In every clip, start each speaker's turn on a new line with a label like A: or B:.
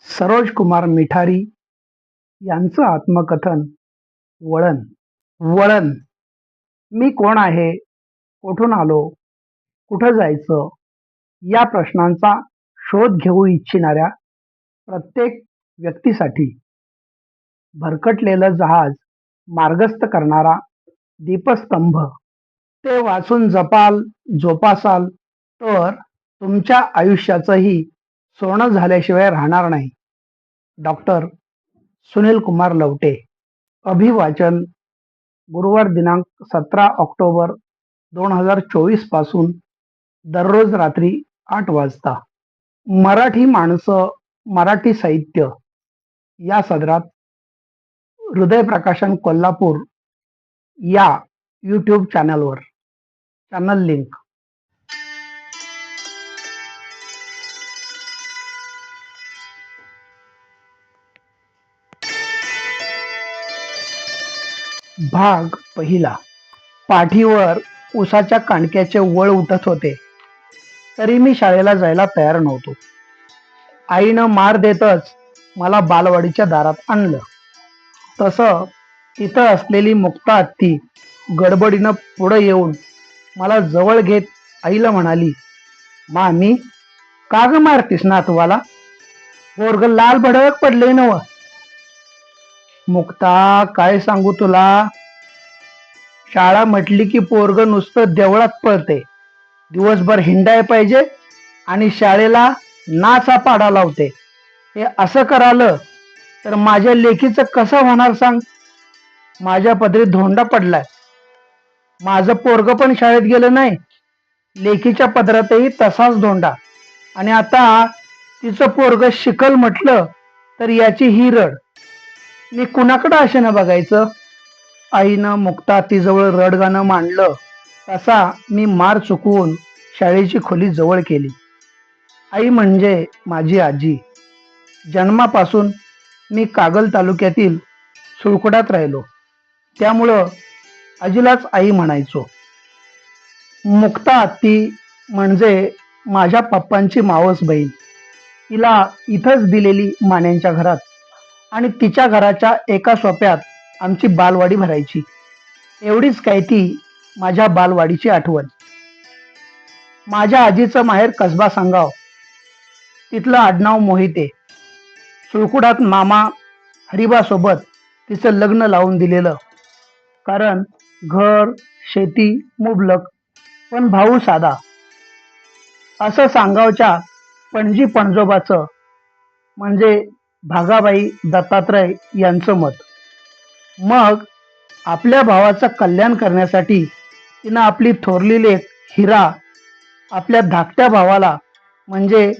A: सरोज कुमार मिठारी यांचं आत्मकथन वळण. वळण. मी कोण आहे, कुठून आलो, कुठं जायचं या प्रश्नांचा शोध घेऊ इच्छिणाऱ्या प्रत्येक व्यक्तीसाठी भरकटलेलं जहाज मार्गस्थ करणारा दीपस्तंभ. ते वाचून जपाल, जोपासाल तर तुमच्या आयुष्याचंही सोनं झाल्याशिवाय राहणार नाही. डॉक्टर सुनील कुमार लवटे. अभिवाचन गुरुवार दिनांक 17 ऑक्टोबर 2024 पासून दररोज रात्री 8 वाजता. मराठी माणसं मराठी साहित्य या सदरात हृदय प्रकाशन कोल्हापूर या यूट्यूब चॅनलवर. Channel link. भाग पहिला. पाठीवर उसाच्या कांडक्याचे वळ उठत होते तरी मी शाळेला जायला तयार नव्हतो. आईनं मार देतच मला बालवाडीच्या दारात आणलं. तसं तिथं असलेली मुक्ता आत्ती गडबडीनं पुढं येऊन मला जवळ घेत आईला म्हणाली, मामी, का ग मारतीस नातवाला? पोरग लाल भडक पडले नव. मुक्ता, काय सांगू तुला, शाळा म्हटली की पोरग नुसतं देवळात पळते, दिवसभर हिंडाय पाहिजे आणि शाळेला नाचा पाडा लावते. हे असं करालं तर माझ्या लेकीचं कसं होणार सांग? माझ्या पदरी धोंडा पडलाय. माझं पोरग पण शाळेत गेलं नाही, लेकीच्या पदरातही तसाच धोंडा, आणि आता तिचं पोरग शिकल म्हटलं तर याची ही रड. मी कुणाकडं आशेनं बघायचं? आईनं मुक्ता तिजवळ रडगाणं मांडलं तसा मी मार चुकवून शाळेची खोली जवळ केली. आई म्हणजे माझी आजी. जन्मापासून मी कागल तालुक्यातील सुळकुडात राहिलो, त्यामुळं आजीलाच आई म्हणायचो. मुक्ता आत्ती म्हणजे माझ्या पप्पांची मावस बहीण. तिला इथंच दिलेली मान्यांच्या घरात, आणि तिच्या घराच्या एका सोप्यात आमची बालवाडी भरायची. एवढीच काय ती माझ्या बालवाडीची आठवण. माझ्या आजीचं माहेर कसबा सांगाव, तिथलं आडनाव मोहिते. सुळकुडात मामा हरिबासोबत तिचं लग्न लावून दिलेलं, कारण घर शेती मुबलक, पण भाऊ साधा, असं सांगावच्या पणजी पणजोबाचं म्हणजे भागाबाई दत्तात्रय यांचं मत. मग आपल्या भावाचं कल्याण करण्यासाठी तिनं आपली थोरली लेक हिरा आपल्या धाकट्या भावाला म्हणजे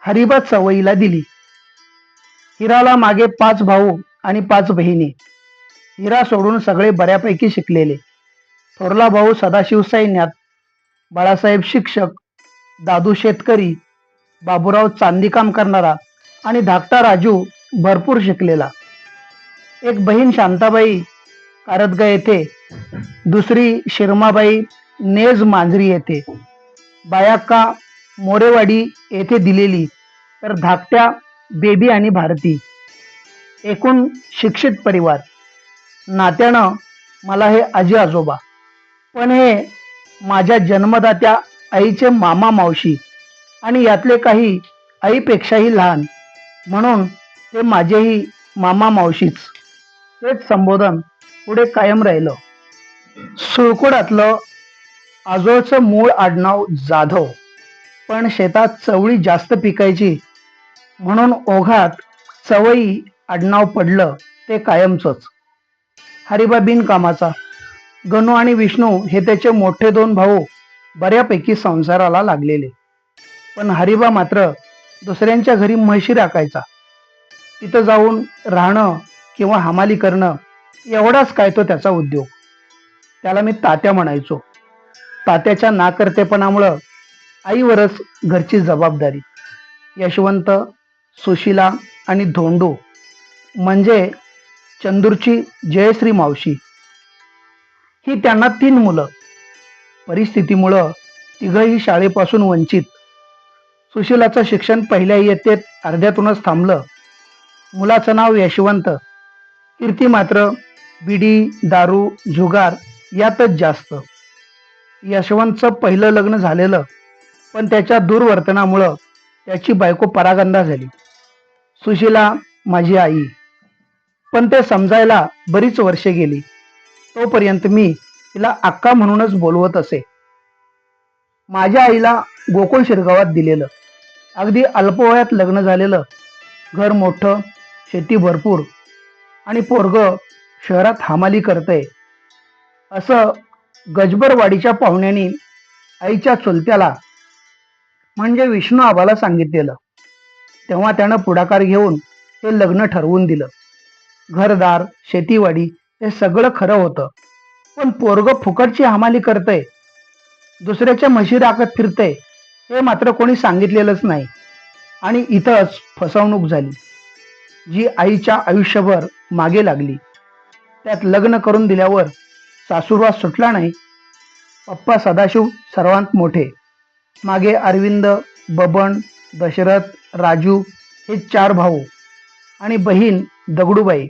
A: हरिबा सवयीला दिली. हिराला मागे 5 भाऊ आणि 5 बहिणी. हिरा सोडून सगळे बऱ्यापैकी शिकलेले. थोरला भाऊ सदाशिव सैन्यात, बाळासाहेब शिक्षक, दादू शेतकरी, बाबूराव चांदीकाम करणारा, आणि धाकटा राजू भरपूर शिकलेला. एक बहीण शांताबाई कारदगा येथे, दुसरी शिरमाबाई नेज मांजरी येथे, बायाक्का मोरेवाडी येथे दिलेली, तर धाकट्या बेबी आणि भारती. एकूण शिक्षित परिवार. नात्यानं मला हे आजी आजोबा, पण हे माझ्या जन्मदात्या आईचे मामा मावशी, आणि यातले काही आईपेक्षाही लहान, म्हणून ते माझेही मामा मावशीच. तेच संबोधन पुढे कायम राहिलं. सुळकुडातलं आजोळचं मूळ आडनाव जाधव, पण शेतात चवळी जास्त पिकायची म्हणून ओघात चवई आडनाव पडलं ते कायमचंच. हरिबा बिनकामाचा. गणू आणि विष्णू हे त्याचे मोठे 2 भाऊ बऱ्यापैकी संसाराला लागलेले, पण हरिबा मात्र दुसऱ्यांच्या घरी म्हशी राखायचा. तिथं जाऊन राहणं किंवा हमाली करणं एवढाच काय तो त्याचा उद्योग. त्याला मी तात्या म्हणायचो. तात्याच्या नाकर्तेपणामुळं आईवरच घरची जबाबदारी. यशवंत, सुशिला आणि धोंडू म्हणजे चंदूरची जयश्री मावशी. ही त्यांना 3 मुलं. परिस्थितीमुळं तिघही शाळेपासून वंचित. सुशीलाचं शिक्षण पहिल्या इयत्तेत अर्ध्यातूनच थांबलं. मुलाचं नाव यशवंत. कीर्ती मात्र बिडी, दारू, जुगार यातच जास्त. यशवंतचं पहिलं लग्न झालेलं, पण त्याच्या दुर्वर्तनामुळं त्याची बायको परागंदा झाली. सुशीला माझी आई. पण ते समजायला बरीच वर्षे गेली. तोपर्यंत मी तिला अक्का म्हणूनच बोलवत असे. माझ्या आईला गोकुळ शिरगावात दिलेलं. अगदी अल्पवयात लग्न झालेलं, घर मोठं, शेती भरपूर आणि पोरगं शहरात हमाली करतंय असं गजबरवाडीच्या पाहुण्यांनी आईच्या चुलत्याला म्हणजे विष्णू आबाला सांगितलेलं. तेव्हा त्यानं पुढाकार घेऊन हे लग्न ठरवून दिलं. घरदार, शेतीवाडी हे सगळं खरं होतं, पण पोरगं फुकटची हमाली करतंय, दुसऱ्याच्या म्हशी राखत फिरतंय हे मात्र कोणी सांगितलेलंच नाही. आणि इथंच फसवणूक झाली, जी आईच्या आयुष्यभर मागे लागली. त्यात लग्न करून दिल्यावर सासूरवास सुटला नाही. पप्पा सदाशिव सर्वांत मोठे, मागे अरविंद, बबन, दशरथ, राजू हे 4 भाऊ आणि बहीण दगडूबाई.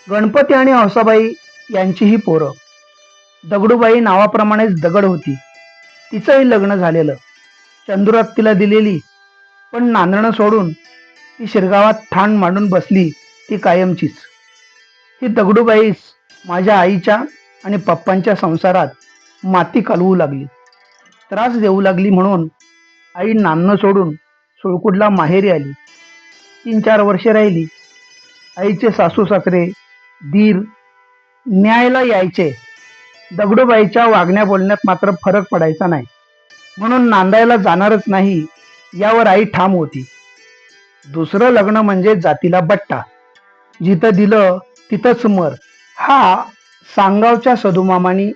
A: गणपती आणि हौसाबाई यांचीही पोरं. दगडूबाई नावाप्रमाणेच दगड होती. तिचंही लग्न झालेलं. चंदुरात तिला दिलेली, पण नांदणं सोडून ती शिरगावात ठाण मांडून बसली ती कायमचीच. ही दगडूबाईच माझ्या आईच्या आणि पप्पांच्या संसारात माती कालवू लागली, त्रास देऊ लागली. म्हणून आई नांदणं सोडून सुळकुडला माहेरी आली. 3-4 वर्षे राहिली. आईचे सासू सासरे, दीर न्यायला यायचे. दगडूबाईच्या वागण्या बोलण्यात मात्र फरक पडायचा नाही, म्हणून नांदायला जाणारच नाही यावर आई ठाम होती. दुसरं लग्न म्हणजे जातीला बट्टा, जिथं दिलं तिथंच मर, हा सांगावच्या सदुमामानी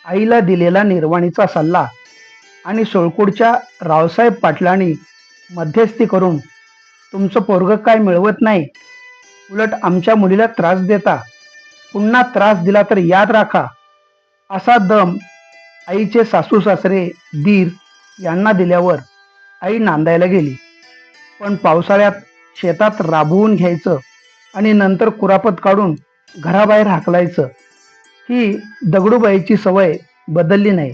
A: आईला दिलेला निर्वाणीचा सल्ला आणि सोळकुडच्या रावसाहेब पाटलांनी मध्यस्थी करून तुमचं पोरगं काय मिळवत नाही, उलट आमच्या मुलीला त्रास देता, पुन्हा त्रास दिला तर याद राखा, असा दम आईचे सासू सासरे, दीर यांना दिल्यावर आई नांदायला गेली. पण पावसाळ्यात शेतात राबवून घ्यायचं आणि नंतर कुरापत काढून घराबाहेर हाकलायचं, ही दगडूबाईची सवय बदलली नाही.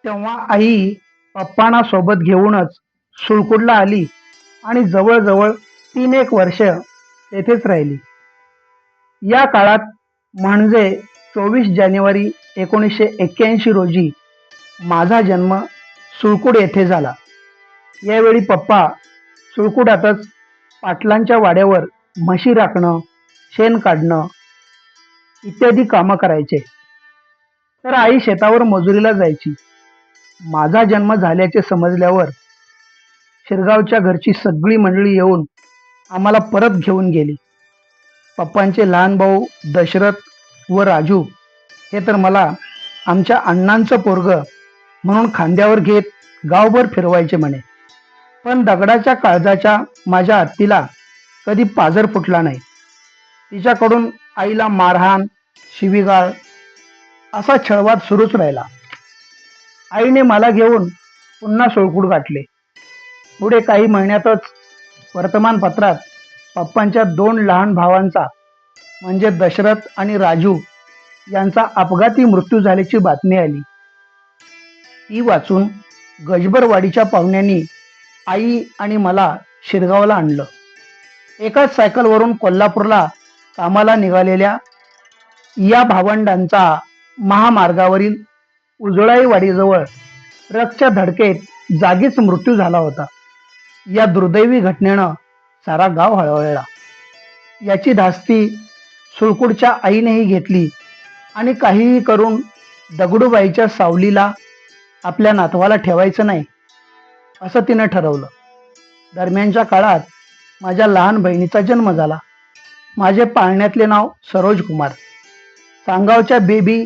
A: तेव्हा आई पप्पांना सोबत घेऊनच सुळकुडला आली आणि जवळजवळ 3-1 वर्ष तेथेच राहिली. या काळात म्हणजे 24 जानेवारी 1981 रोजी माझा जन्म सुळकुड येथे झाला. यावेळी पप्पा सुळकुडातच पाटलांच्या वाड्यावर म्हशी राखणं, शेण काढणं इत्यादी कामं करायचे, तर आई शेतावर मजुरीला जायची. माझा जन्म झाल्याचे समजल्यावर शिरगावच्या घरची सगळी मंडळी येऊन आम्हाला परत घेऊन गेली. पप्पांचे लहान भाऊ दशरथ व राजू हे तर मला आमच्या अण्णांचं पोरगं म्हणून खांद्यावर घेत गावभर फिरवायचे म्हणे. पण दगडाच्या काळजाच्या माझ्या आत्तीला कधी पाजर फुटला नाही. तिच्याकडून आईला मारहाण, शिवीगाळ असा छळवाद सुरूच राहिला. आईने मला घेऊन पुन्हा सोळकुड गाठले. पुढे काही महिन्यातच वर्तमानपत्रात पप्पांच्या 2 लहान भावांचा म्हणजे दशरथ आणि राजू यांचा अपघाती मृत्यू झाल्याची बातमी आली. ती वाचून गजबरवाडीच्या पाहुण्यांनी आई आणि मला शिरगावला आणलं. एकाच सायकलवरून कोल्हापूरला कामाला निघालेल्या या भावंडांचा महामार्गावरील उजळाईवाडीजवळ ट्रकच्या धडकेत जागीच मृत्यू झाला होता. या दुर्दैवी घटनेनं सारा गाव हळहळला. याची धास्ती सुळकुडच्या आईनेही घेतली आणि काहीही करून दगडूबाईच्या सावलीला आपल्या नातवाला ठेवायचं नाही असं तिनं ठरवलं. दरम्यानच्या काळात माझ्या लहान बहिणीचा जन्म झाला. माझे पाळण्यातले नाव सरोज कुमार. सांगावच्या बेबी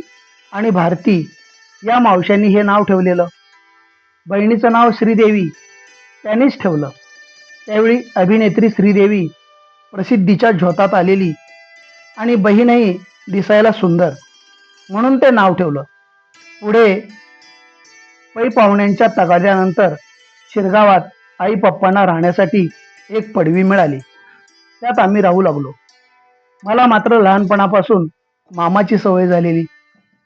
A: आणि भारती या मावशांनी हे नाव ठेवलेलं. बहिणीचं नाव श्रीदेवी त्यांनीच ठेवलं. त्यावेळी अभिनेत्री श्रीदेवी प्रसिद्धीच्या झोतात आलेली आणि बहीणही दिसायला सुंदर, म्हणून ते नाव ठेवलं. पुढे पै पाहुण्यांच्या तगाद्यानंतर शिरगावात आई पप्पांना राहण्यासाठी एक पडवी मिळाली. त्यात आम्ही राहू लागलो. मला मात्र लहानपणापासून मामाची सवय झालेली.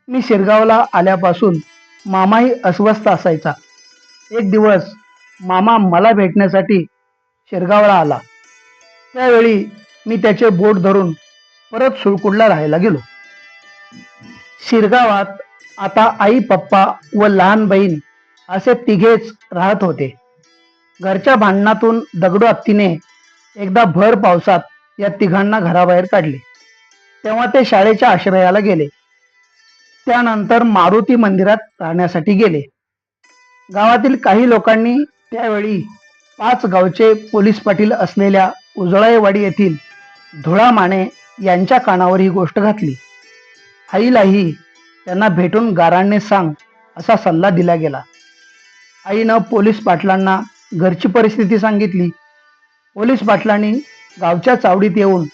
A: मी शिरगावला आल्यापासून मामाही अस्वस्थ असायचा. एक दिवस मामा मला भेटण्यासाठी शिरगावला आला. त्यावेळी मी त्याचे बोट धरून परत सुळकुडला राहायला गेलो. शिरगावात आता आई पप्पा व लहान बहीण असे तिघेच राहत होते. घरच्या भांडणातून दगडू हत्तीने एकदा भर पावसात या तिघांना घराबाहेर काढले. तेव्हा ते शाळेच्या आश्रयाला गेले. त्यानंतर मारुती मंदिरात राहण्यासाठी गेले. गावातील काही लोकांनी त्यावेळी 5 गावचे पोलीस पाटील असलेल्या उजळाईवाडी येथील धुळा माने यांच्या कानावर ही गोष्ट घातली. आईलाही त्यांना भेटून गारांनी सांग असा सल्ला दिला गेला. आईनं पोलीस पाटलांना घरची परिस्थिती सांगितली. पोलीस पाटलांनी गावच्या चावडीत येऊन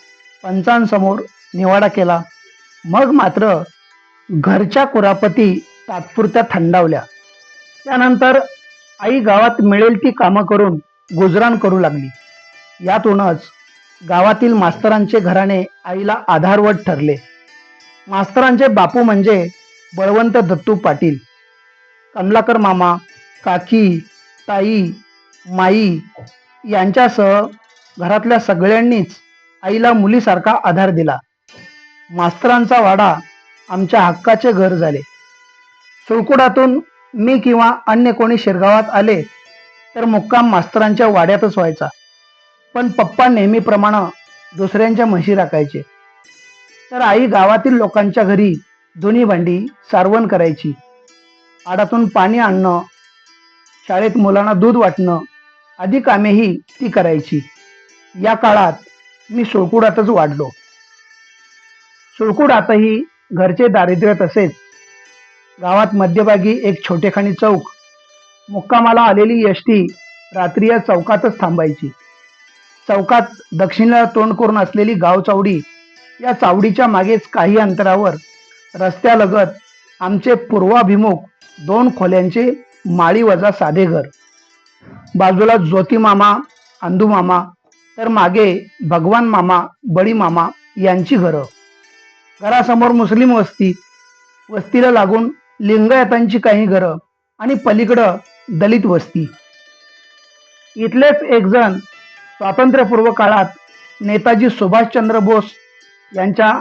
A: पंचांसमोर निवाडा केला. मग मात्र घरच्या कुरापती तात्पुरत्या थंडावल्या. त्यानंतर आई गावात मिळेल ती कामं करून गुजराण करू लागली. यातूनच गावातील मास्तरांचे घराणे आईला आधारवत ठरले. मास्तरांचे बापू म्हणजे बळवंत दत्तू पाटील. कमलाकर मामा, काकी, ताई, माई यांच्यासह घरातल्या सगळ्यांनीच आईला मुलीसारखा आधार दिला. मास्तरांचा वाडा आमच्या हक्काचे घर झाले. सुळकुडातून मी किंवा अन्य कोणी शिरगावात आले तर मुक्काम मास्तरांच्या वाड्यातच व्हायचा. पण पप्पा नेहमीप्रमाणे दुसऱ्यांच्या म्हशी राखायचे. तर आई गावातील लोकांच्या घरी धुणी भांडी सारवण करायची. आडातून पाणी आणणं, शाळेत मुलांना दूध वाटणं आदी कामेही ती करायची. या काळात मी सुळकुडातच वाढलो. सुळकुडातही घरचे दारिद्र्य तसेच. गावात मध्यभागी एक छोटेखानी चौक. मुक्कामाला आलेली एसटी रात्री या चौकातच थांबायची. चौकात दक्षिणेला तोंड करून असलेली गाव चावडी. या चावडीच्या मागेच काही अंतरावर रस्त्यालगत आमचे पूर्वाभिमुख 2 खोल्यांचे माळी वजा साधे घर. बाजूला ज्योती मामा, अंदू मामा, तर मागे भगवान मामा, बळी मामा यांची घरं. घरासमोर मुस्लिम वस्ती, वस्तीला लागून लिंगायतांची काही घरं आणि पलीकडं दलित वस्ती. इथलेच एक जण स्वातंत्र्यपूर्व काळात नेताजी सुभाषचंद्र बोस यांच्या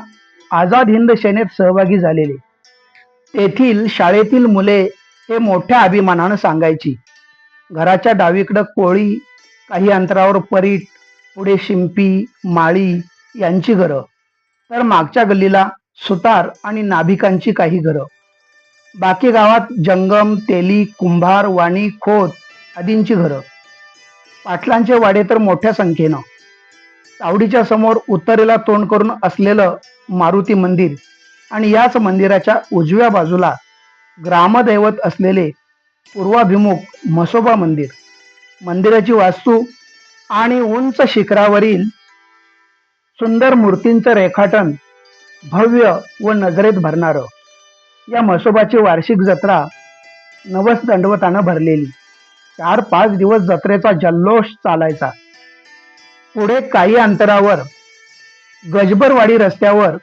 A: आझाद हिंद सेनेत सहभागी झालेले. तेथील शाळेतील मुले हे मोठ्या अभिमानानं सांगायची. घराच्या डावीकडं कोळी, काही अंतरावर परीट, पुढे शिंपी, माळी यांची घरं, तर मागच्या गल्लीला सुतार आणि नाभिकांची काही घरं. बाकी गावात जंगम, तेली, कुंभार, वाणी, खोत आदींची घरं. पाटलांचे वाडे तर मोठ्या संख्येनं. चावडीच्या समोर उत्तरेला तोंड करून असलेलं मारुती मंदिर आणि याच मंदिराच्या उजव्या बाजूला ग्रामदैवत असलेले पूर्वाभिमुख म्हसोबा मंदिर. मंदिराची वास्तू आणि उंच शिखरावरील सुंदर मूर्तींचं रेखाटन भव्य व नजरेत भरणारं. या म्हसोबाची वार्षिक जत्रा नवस दंडवतानं भरलेली. 4-5 दिवस जत्रेचा जल्लोष चालायचा. पुढे काही अंतरावर गजबरवाडी रस्त्यावर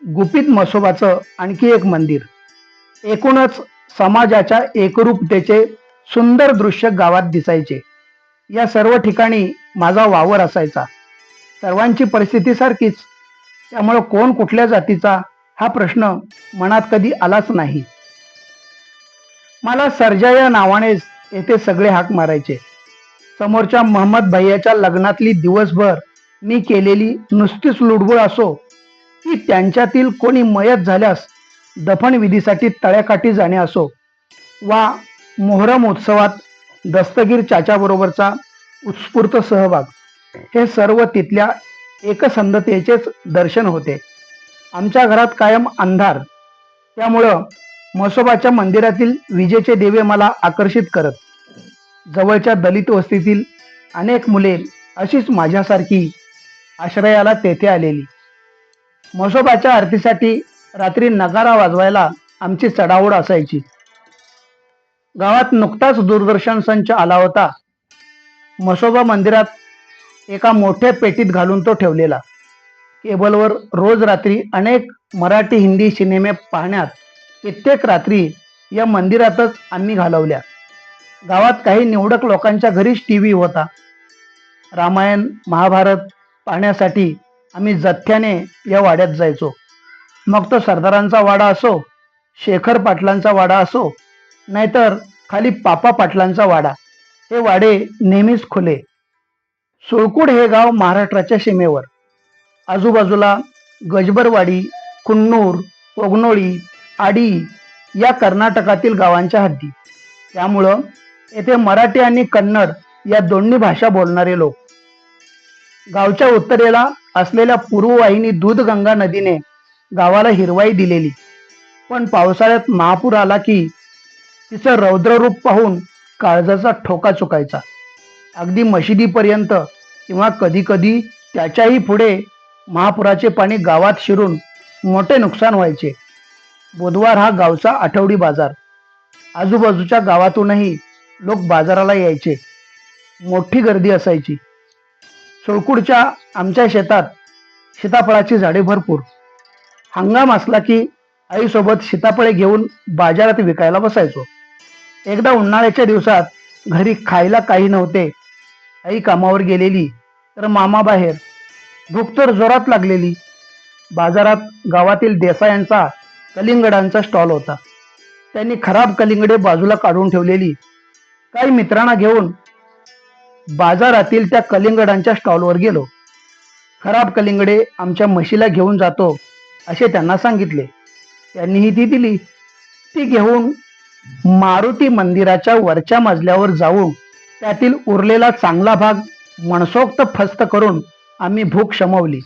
A: गुपित म्हसोबाचं आणखी एक मंदिर. एकूणच समाजाच्या एकरूपतेचे सुंदर दृश्य गावात दिसायचे. या सर्व ठिकाणी माझा वावर असायचा. सर्वांची परिस्थिती सारखीच. त्यामुळे कोण कुठल्या जातीचा हा प्रश्न मनात कधी आलाच नाही. मला सर्जा या नावानेच येथे सगळे हाक मारायचे. समोरच्या महम्मद भैयाच्या लग्नातली दिवसभर मी केलेली नुसतीच लुडबुड असो, की त्यांच्यातील कोणी मयत झाल्यास दफनविधीसाठी तळ्याकाठी जाणे असो, वा मोहरम उत्सवात दस्तगीर चाच्याबरोबरचा उत्स्फूर्त सहभाग, हे सर्व तिथल्या एकसंधतेचेच दर्शन होते. आमच्या घरात कायम अंधार. त्यामुळं म्हसोबाच्या मंदिरातील विजेचे दिवे मला आकर्षित करत. जवळच्या दलित वस्तीतील अनेक मुले अशीच माझ्यासारखी आश्रयाला तेथे आलेली. म्हसोबाच्या आरतीसाठी रात्री नगारा वाजवायला आमची चढाओढ असायची. गावात नुकताच दूरदर्शन संच आला होता. म्हसोबा मंदिरात एका मोठ्या पेटीत घालून तो ठेवलेला. केबलवर रोज रात्री अनेक मराठी हिंदी सिनेमे पाहण्यात कित्येक रात्री या मंदिरातच आम्ही घालवल्या. गावात काही निवडक लोकांच्या घरीच टीव्ही होता. रामायण महाभारत पाहण्यासाठी आम्ही जथ्याने या वाड्यात जायचो. मग तो सरदारांचा वाडा असो, शेखर पाटलांचा वाडा असो, नाहीतर खाली पापा पाटलांचा वाडा, हे वाडे नेहमीच खुले. सुळकुड हे गाव महाराष्ट्राच्या सीमेवर. आजूबाजूला गजबरवाडी, कुन्नूर, पोगनोळी, आडी या कर्नाटकातील गावांच्या हद्दी. त्यामुळं येथे मराठी आणि कन्नड या दोन्ही भाषा बोलणारे लोक. गावच्या उत्तरेला असलेल्या पूर्ववाहिनी दूधगंगा नदीने गावाला हिरवाई दिलेली, पण पावसाळ्यात महापूर आला की तिचं रौद्ररूप पाहून काळजाचा ठोका चुकायचा. अगदी मशिदीपर्यंत किंवा कधी कधी त्याच्याही पुढे महापुराचे पाणी गावात शिरून मोठे नुकसान व्हायचे. बुधवार हा गावचा आठवडी बाजार. आजूबाजूच्या गावातूनही लोक बाजाराला यायचे. मोठी गर्दी असायची. सुळकुडच्या आमच्या शेतात सीताफळाची झाडे भरपूर. हंगाम असला की आईसोबत सीताफळे घेऊन बाजारात विकायला बसायचो. एकदा उन्हाळ्याच्या दिवसात घरी खायला काही नव्हते. आई कामावर गेलेली तर मामा बाहेर. भूक तर जोरात लागलेली. बाजारात गावातील देसायांचा कलिंगडांचा स्टॉल होता. त्यांनी खराब कलिंगडे बाजूला काढून ठेवलेली. काही मित्रांना घेऊन बाजारातील त्या कलिंगडांच्या स्टॉलवर गेलो. खराब कलिंगडे आमच्या म्हशीला घेऊन जातो असे त्यांना सांगितले. त्यांनीही ती दिली. ती घेऊन मारुती मंदिराच्या वरच्या मजल्यावर जाऊन त्यातील उरलेला चांगला भाग मनसोक्त फस्त करून आम्ही भूक शमवली.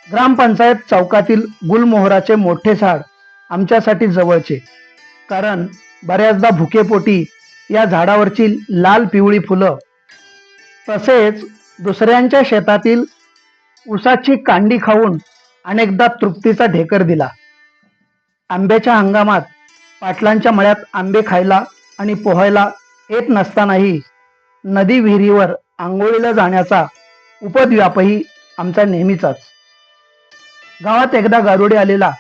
A: ग्रामपंचायत चौकातील गुलमोहराचे मोठे झाड आमच्यासाठी जवळचे, कारण बऱ्याचदा भुकेपोटी या झाडावरची लाल पिवळी फुलं, तसेच दुसऱ्यांच्या शेतातील ऊसाची कांडी खाऊन अनेकदा तृप्तीचा ढेकर दिला. आंब्याच्या हंगामात पाटलांच्या मळ्यात आंबे खायला आणि पोहायला येत नसतानाही नदी विहिरीवर आंघोळीला जाण्याचा उपद्व्यापही आमचा नेहमीचाच. गावात एकदा गारुडे आलेला.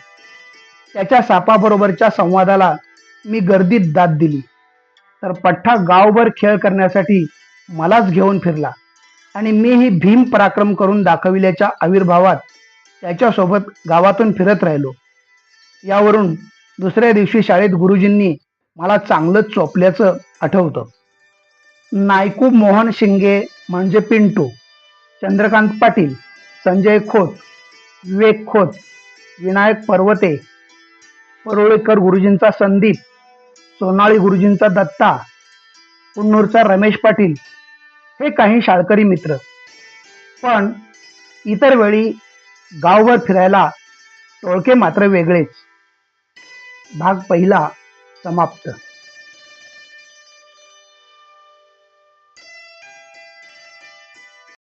A: त्याच्या सापाबरोबरच्या संवादाला मी गर्दीत दाद दिली, तर पठ्ठा गावभर खेळ करण्यासाठी मलाच घेऊन फिरला आणि मीही भीम पराक्रम करून दाखविल्याच्या आविर्भावात त्याच्यासोबत गावातून फिरत राहिलो. यावरून दुसऱ्या दिवशी शाळेत गुरुजींनी मला चांगलंच चोपल्याचं आठवतं. नायकू मोहन शिंगे म्हणजे पिंटू, चंद्रकांत पाटील, संजय खोत, विवेक खोत, विनायक पर्वते, परुळेकर गुरुजींचा संदीप, सोनाळी गुरुजींचा दत्ता, कुन्नूरचा रमेश पाटील हे काही शाळकरी मित्र. पण इतर वेळी गावभर फिरायला टोळके मात्र वेगळेच. भाग पहिला समाप्त.